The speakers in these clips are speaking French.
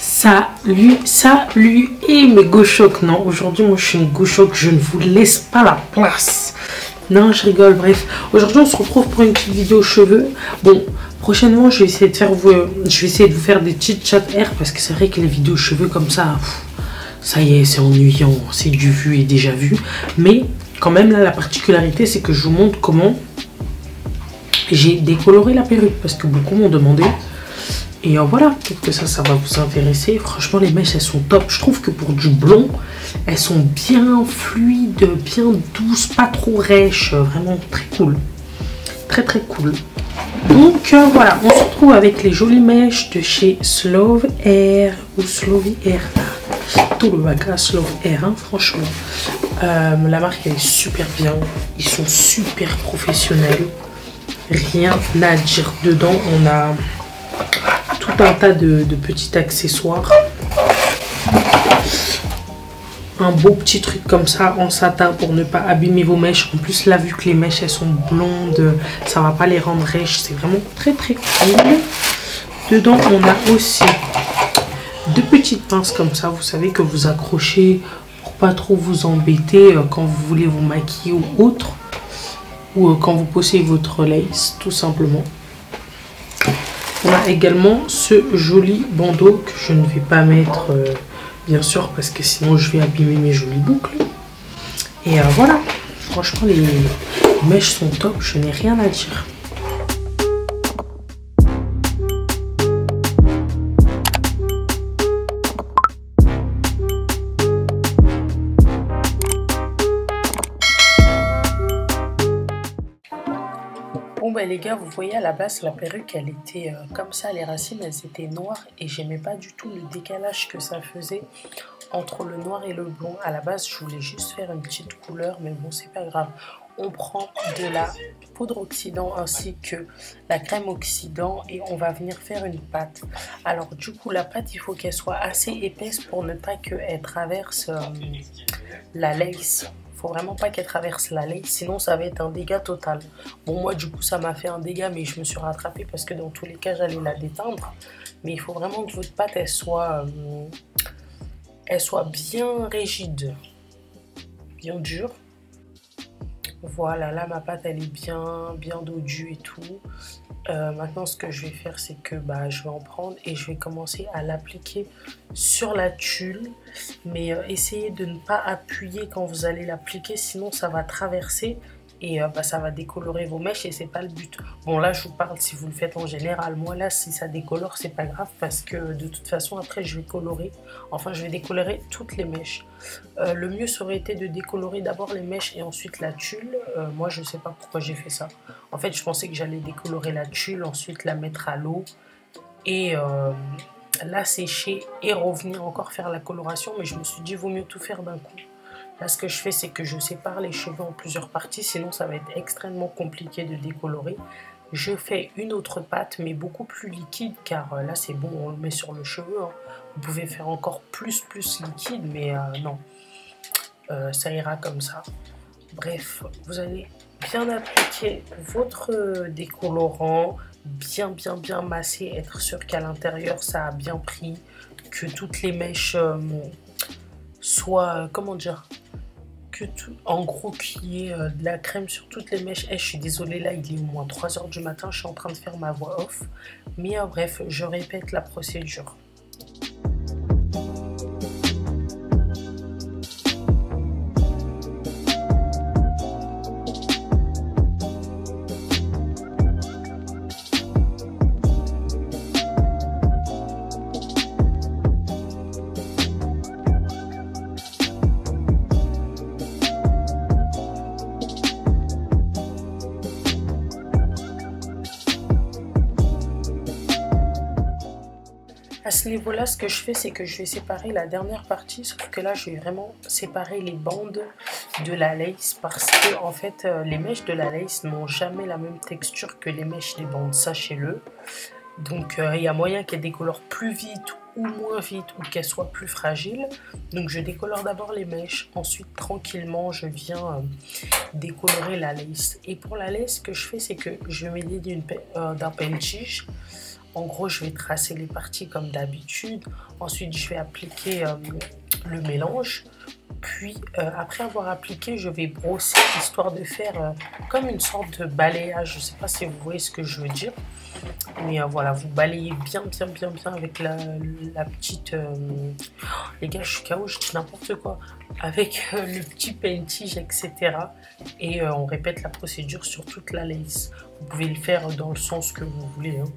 Salut et mes gauchocs. Non, aujourd'hui moi je suis une gauchoc, je ne vous laisse pas la place. Non, je rigole, bref. Aujourd'hui on se retrouve pour une petite vidéo cheveux. Bon, prochainement je vais essayer de vous faire des petites chat air parce que c'est vrai que les vidéos cheveux comme ça, ça y est, c'est ennuyant, c'est du vu et déjà vu. Mais quand même là la particularité c'est que je vous montre comment j'ai décoloré la perruque parce que beaucoup m'ont demandé. Et voilà, peut-être que ça va vous intéresser. Franchement, les mèches, elles sont top. Je trouve que pour du blond, elles sont bien fluides, bien douces, pas trop rêches. Vraiment très cool. Très très cool. Donc voilà, on se retrouve avec les jolies mèches de chez Slove Air ou Slovy Air. Tout le bac à Slove Air, hein, franchement. La marque, elle est super bien. Ils sont super professionnels. Rien à dire dedans. On a tout un tas de petits accessoires, un beau petit truc comme ça en satin pour ne pas abîmer vos mèches. En plus là, vu que les mèches elles sont blondes, ça va pas les rendre rêches, c'est vraiment très très cool. Dedans on a aussi deux petites pinces comme ça, vous savez, que vous accrochez pour pas trop vous embêter quand vous voulez vous maquiller ou autre, ou quand vous posez votre lace tout simplement. On a également ce joli bandeau que je ne vais pas mettre, bien sûr, parce que sinon je vais abîmer mes jolies boucles. Et voilà, franchement les mèches sont top, je n'ai rien à dire. Bon bah les gars, vous voyez à la base la perruque elle était comme ça, les racines elles étaient noires et j'aimais pas du tout le décalage que ça faisait entre le noir et le blond. À la base je voulais juste faire une petite couleur mais bon c'est pas grave. On prend de la poudre oxydant ainsi que la crème oxydant et on va venir faire une pâte. Alors du coup la pâte il faut qu'elle soit assez épaisse pour ne pas qu'elle traverse la lace. Faut vraiment pas qu'elle traverse la lace, sinon ça va être un dégât total. Bon moi du coup ça m'a fait un dégât mais je me suis rattrapée parce que dans tous les cas j'allais la déteindre. Mais il faut vraiment que votre pâte elle soit bien rigide, bien dure. Voilà, là ma pâte elle est bien dodue et tout. Maintenant ce que je vais faire c'est que je vais en prendre et je vais commencer à l'appliquer sur la tulle. Mais essayez de ne pas appuyer quand vous allez l'appliquer, sinon ça va traverser et ça va décolorer vos mèches et c'est pas le but. Bon là je vous parle si vous le faites en général. Moi là si ça décolore c'est pas grave parce que de toute façon après je vais colorer. Enfin je vais décolorer toutes les mèches. Le mieux ça aurait été de décolorer d'abord les mèches et ensuite la tulle. Moi je sais pas pourquoi j'ai fait ça. En fait je pensais que j'allais décolorer la tulle, ensuite la mettre à l'eau et la sécher et revenir encore faire la coloration. Mais je me suis dit vaut mieux tout faire d'un coup. Là, ce que je fais, c'est que je sépare les cheveux en plusieurs parties, sinon ça va être extrêmement compliqué de décolorer. Je fais une autre pâte, mais beaucoup plus liquide, car là, c'est bon, on le met sur le cheveu. Hein. Vous pouvez faire encore plus liquide, mais non, ça ira comme ça. Bref, vous allez bien appliquer votre décolorant, bien masser, être sûr qu'à l'intérieur, ça a bien pris, que toutes les mèches soient, comment dire, en gros qu'il y ait de la crème sur toutes les mèches. Je suis désolée, là il est au moins 3 h du matin, je suis en train de faire ma voix off. Mais bref, je répète la procédure. À ce niveau-là, ce que je fais, c'est que je vais séparer la dernière partie, sauf que là, je vais vraiment séparer les bandes de la lace parce que, en fait, les mèches de la lace n'ont jamais la même texture que les mèches des bandes, sachez-le. Donc, il y a moyen qu'elles décolorent plus vite ou moins vite ou qu'elles soient plus fragiles. Donc, je décolore d'abord les mèches, ensuite, tranquillement, je viens décolorer la lace. Et pour la lace, ce que je fais, c'est que je vais m'aider d'un pen-tige. En gros, je vais tracer les parties comme d'habitude. Ensuite, je vais appliquer le mélange. Puis, après avoir appliqué, je vais brosser histoire de faire comme une sorte de balayage. Je ne sais pas si vous voyez ce que je veux dire. Mais voilà, vous balayez bien avec la petite... Les gars, je suis KO, je dis n'importe quoi. Avec le petit paintige, etc. Et on répète la procédure sur toute la lace. Vous pouvez le faire dans le sens que vous voulez, hein.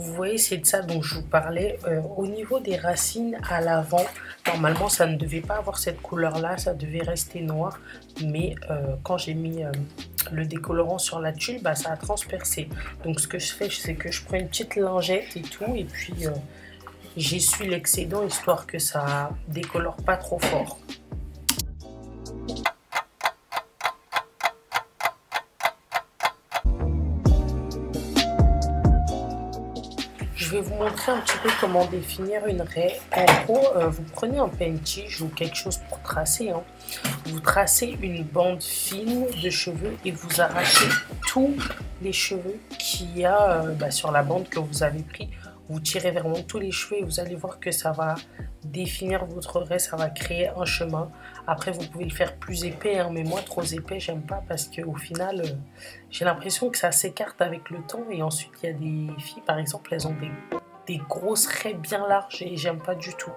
Vous voyez, c'est de ça dont je vous parlais. Au niveau des racines à l'avant, normalement, ça ne devait pas avoir cette couleur-là, ça devait rester noir. Mais quand j'ai mis le décolorant sur la tuile, bah, ça a transpercé. Donc, ce que je fais, c'est que je prends une petite lingette et tout. Et puis, j'essuie l'excédent, histoire que ça décolore pas trop fort. Je vais vous montrer un petit peu comment définir une raie. En gros, vous prenez un paintige ou quelque chose pour tracer, hein. Vous tracez une bande fine de cheveux et vous arrachez tous les cheveux qu'il y a sur la bande que vous avez pris. Vous tirez vraiment tous les cheveux et vous allez voir que ça va définir votre raie, ça va créer un chemin. Après, vous pouvez le faire plus épais, hein, mais moi, trop épais, j'aime pas parce qu'au final, j'ai l'impression que ça s'écarte avec le temps. Et ensuite, il y a des filles, par exemple, elles ont des grosses raies bien larges et j'aime pas du tout.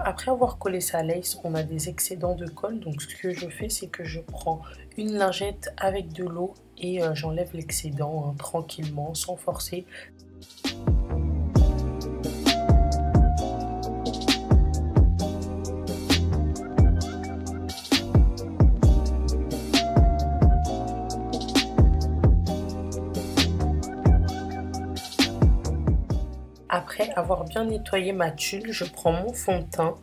Après avoir collé sa lace, on a des excédents de colle. Donc ce que je fais, c'est que je prends une lingette avec de l'eau et j'enlève l'excédent, hein, tranquillement, sans forcer. Après avoir bien nettoyé ma tuile, je prends mon fond de teint,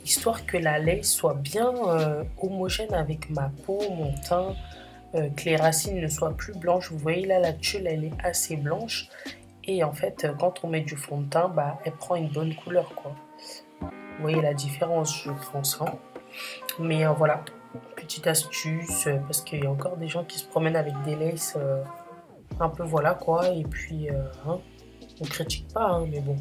histoire que la lace soit bien homogène avec ma peau, mon teint, que les racines ne soient plus blanches. Vous voyez là, la tuile, elle est assez blanche. Et en fait, quand on met du fond de teint, bah, elle prend une bonne couleur, quoi. Vous voyez la différence, je pense, hein. Mais voilà. Petite astuce, parce qu'il y a encore des gens qui se promènent avec des laces un peu voilà quoi. Et puis, hein, on critique pas, hein, mais bon.